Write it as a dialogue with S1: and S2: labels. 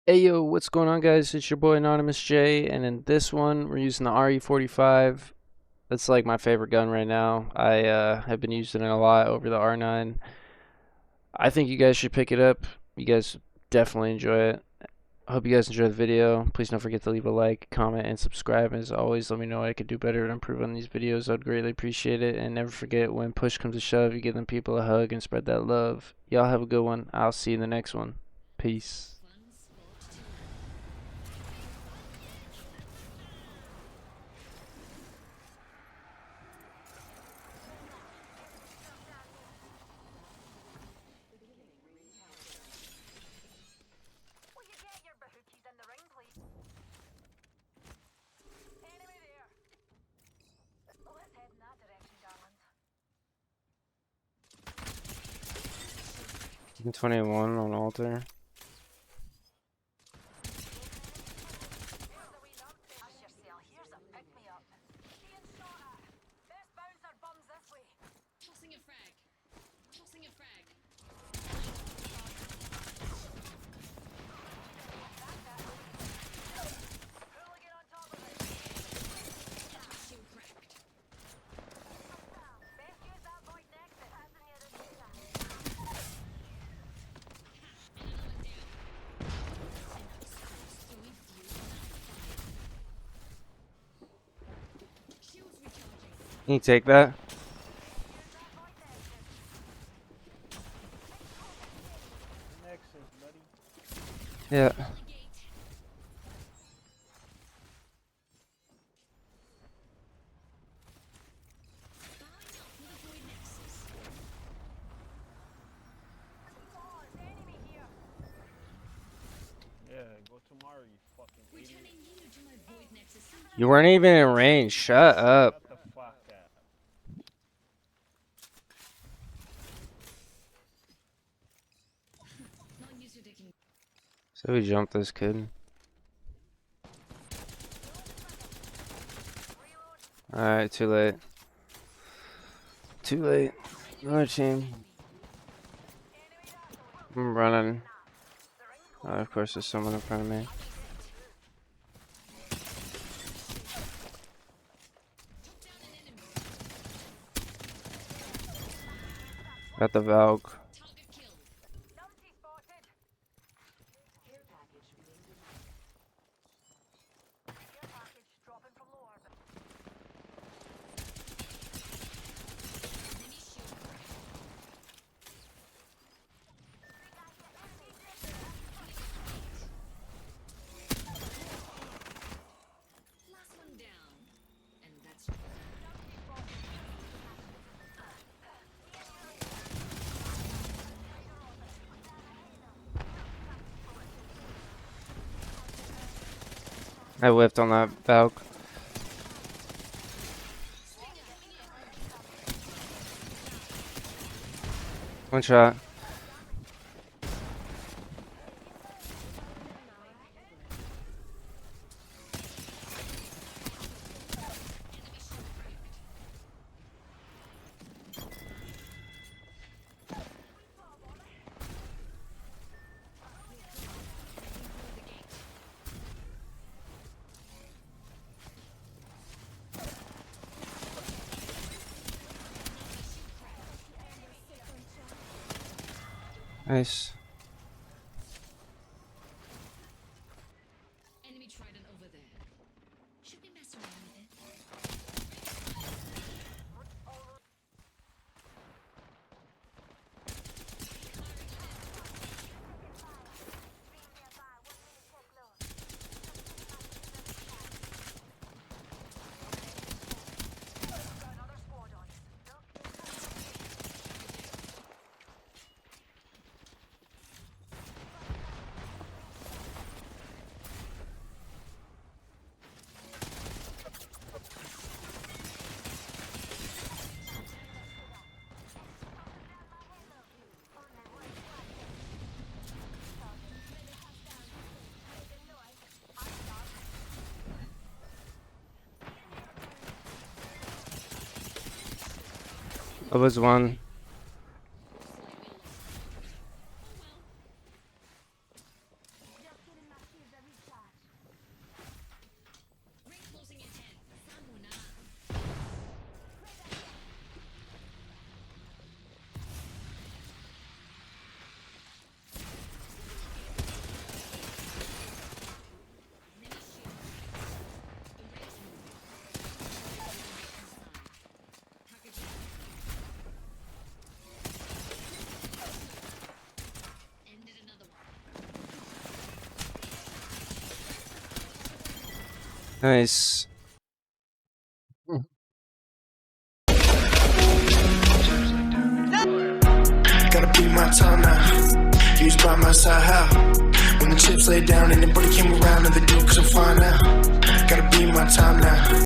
S1: Hey yo, what's going on guys? It's your boy Anonymous J, and in this one we're using the RE45. That's like my favorite gun right now. I have been using it a lot over the R9. I think you guys should pick it up. You guys definitely enjoy it. I hope you guys enjoy the video. Please don't forget to leave a like, comment, and subscribe. As always, let me know what I could do better to improve on these videos. I'd greatly appreciate it. And never forget, when push comes to shove, you give them people a hug and spread that love. Y'all have a good one. I'll see you in the next one. Peace.
S2: Let's
S1: 21 on altar.
S2: Tossing a frag. Tossing a frag. Shield cracked. Shields recharging.
S1: Can you take that? Yeah.
S3: Go tomorrow, you fucking idiot.
S2: Returning you to my void nexus.
S1: You weren't even in range. Shut up.
S3: Shut the fuck up.
S2: Not used to taking.
S1: So we jumped this kid. Alright, too late. Too late. Another team. I'm running. Oh, of course, there's someone in front of me. Got the Valk.
S2: Target kill. Enemy shield cracked. Last one down. And that's
S1: I whiffed on that Valk. One shot. Nice.
S2: enemy trident over there. Should we mess around with it?
S1: It was one. Nice.
S4: Gotta be my time now. Used by my side how. When the chips lay down, anybody came around and the deal couldn't find out. Gotta be my time now.